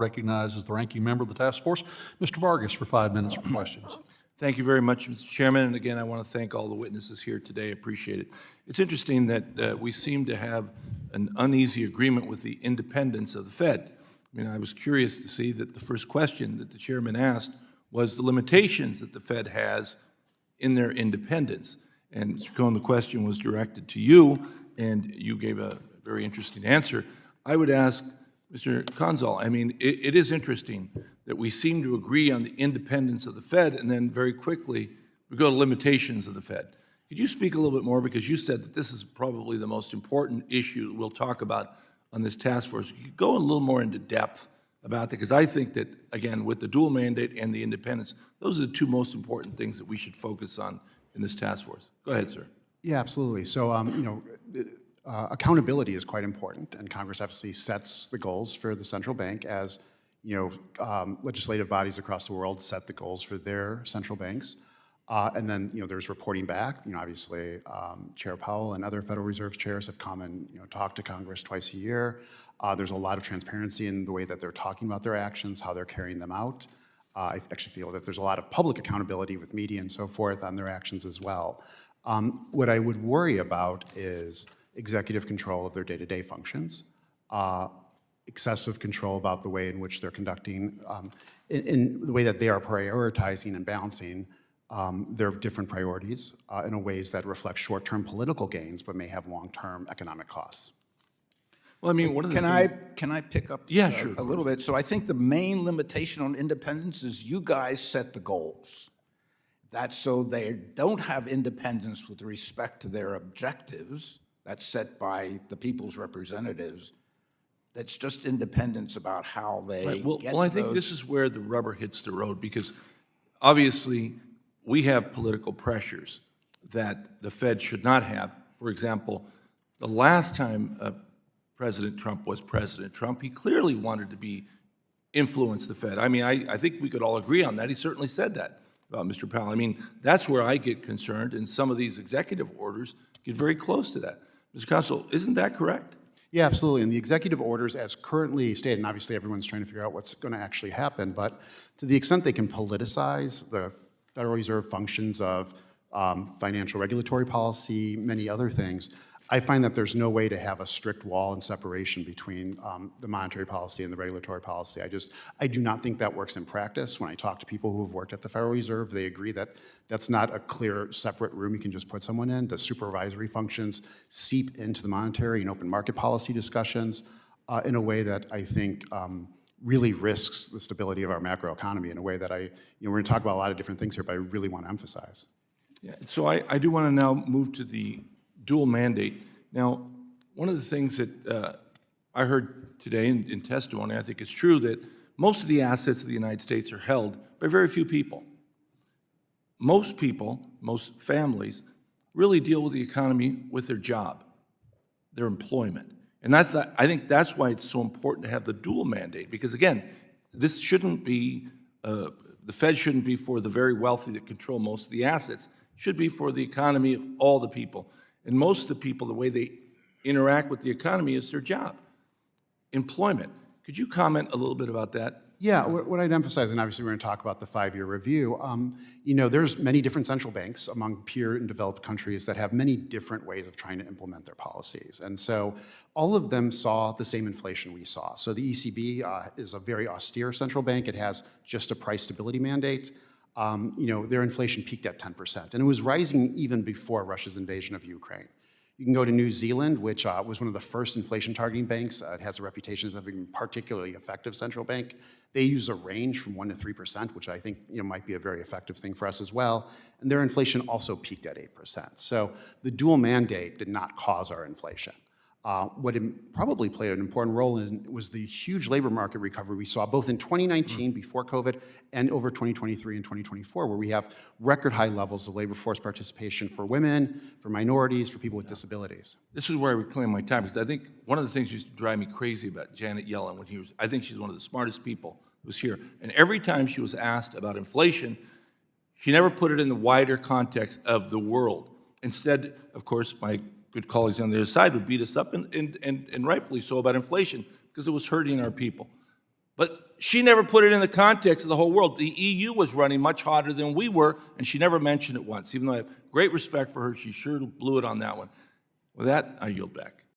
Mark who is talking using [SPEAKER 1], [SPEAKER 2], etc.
[SPEAKER 1] Recognizes the ranking member of the task force, Mr. Vargas, for 5 minutes for questions.
[SPEAKER 2] Thank you very much, Mr. Chairman. And again, I want to thank all the witnesses here today. Appreciate it. It's interesting that we seem to have an uneasy agreement with the independence of the Fed. I mean, I was curious to see that the first question that the chairman asked was the limitations that the Fed has in their independence. And Mr. Cohen, the question was directed to you, and you gave a very interesting answer. I would ask Mr. Conzal, I mean, it is interesting that we seem to agree on the independence of the Fed, and then very quickly we go to limitations of the Fed. Could you speak a little bit more, because you said that this is probably the most important issue that we'll talk about on this task force. Could you go a little more into depth about that? Because I think that, again, with the dual mandate and the independence, those are the two most important things that we should focus on in this task force. Go ahead, sir.
[SPEAKER 3] Yeah, absolutely. So, accountability is quite important, and Congress obviously sets the goals for the central bank as, legislative bodies across the world set the goals for their central banks. And then, there's reporting back. Obviously, Chair Powell and other Federal Reserve chairs have come and, talk to Congress twice a year. There's a lot of transparency in the way that they're talking about their actions, how they're carrying them out. I actually feel that there's a lot of public accountability with media and so forth on their actions as well. What I would worry about is executive control of their day-to-day functions, excessive control about the way in which they're conducting, in the way that they are prioritizing and balancing their different priorities in ways that reflect short-term political gains but may have long-term economic costs.
[SPEAKER 2] Well, I mean, one of the
[SPEAKER 4] Can I pick up
[SPEAKER 2] Yeah, sure.
[SPEAKER 4] a little bit? So I think the main limitation on independence is you guys set the goals. That's so they don't have independence with respect to their objectives. That's set by the people's representatives. That's just independence about how they
[SPEAKER 2] Right. Well,
[SPEAKER 4] get
[SPEAKER 2] I
[SPEAKER 4] to
[SPEAKER 2] think
[SPEAKER 4] those.
[SPEAKER 2] this is where the rubber hits the road, because obviously we have political pressures that the Fed should not have. For example, the last time President Trump was President Trump, he clearly wanted to influence the Fed. I mean, I think we could all agree on that. He certainly said that about Mr. Powell. I mean, that's where I get concerned, and some of these executive orders get very close to that. Mr. Counsel, isn't that correct?
[SPEAKER 3] Yeah, absolutely. And the executive orders as currently stated, and obviously everyone's trying to figure out what's going to actually happen, but to the extent they can politicize the Federal Reserve functions of financial regulatory policy, many other things, I find that there's no way to have a strict wall and separation between the monetary policy and the regulatory policy. I do not think that works in practice. When I talk to people who have worked at the Federal Reserve, they agree that that's not a clear, separate room you can just put someone in. The supervisory functions seep into the monetary and open market policy discussions in a way that I think really risks the stability of our macroeconomy in a way that we're going to talk about a lot of different things here, but I really want to emphasize.
[SPEAKER 2] Yeah, so I do want to now move to the dual mandate. Now, one of the things that I heard today in testimony, I think it's true, that most of the assets of the United States are held by very few people. Most people, most families, really deal with the economy with their job, their employment. And I think that's why it's so important to have the dual mandate, because again, this shouldn't be, the Fed shouldn't be for the very wealthy that control most of the assets. It should be for the economy of all the people. And most of the people, the way they interact with the economy is their job, employment. Could you comment a little bit about that?
[SPEAKER 3] Yeah, what I'd emphasize, and obviously we're going to talk about the 5-year review, there's many different central banks among peer and developed countries that have many different ways of trying to implement their policies. And so all of them saw the same inflation we saw. So the ECB is a very austere central bank. It has just a price stability mandate. Their inflation peaked at 10%, and it was rising even before Russia's invasion of Ukraine. You can go to New Zealand, which was one of the first inflation targeting banks. It has a reputation as having a particularly effective central bank. They use a range from 1% to 3%, which I think might be a very effective thing for us as well. And their inflation also peaked at 8%. So the dual mandate did not cause our inflation. What probably played an important role in was the huge labor market recovery we saw both in 2019 before COVID and over 2023 and 2024, where we have record high levels of labor force participation for women, for minorities, for people with disabilities.
[SPEAKER 2] This is where I reclaim my time, because I think one of the things that used to drive me crazy about Janet Yellen, I think she's one of the smartest people who was here. And every time she was asked about inflation, she never put it in the wider context of the world. Instead, of course, my good colleagues on the other side would beat us up, and rightfully so, about inflation, because it was hurting our people. But she never put it in the context of the whole world. The EU was running much hotter than we were, and she never mentioned it once. Even though I have great respect for her, she sure blew it on that one. With that, I yield back.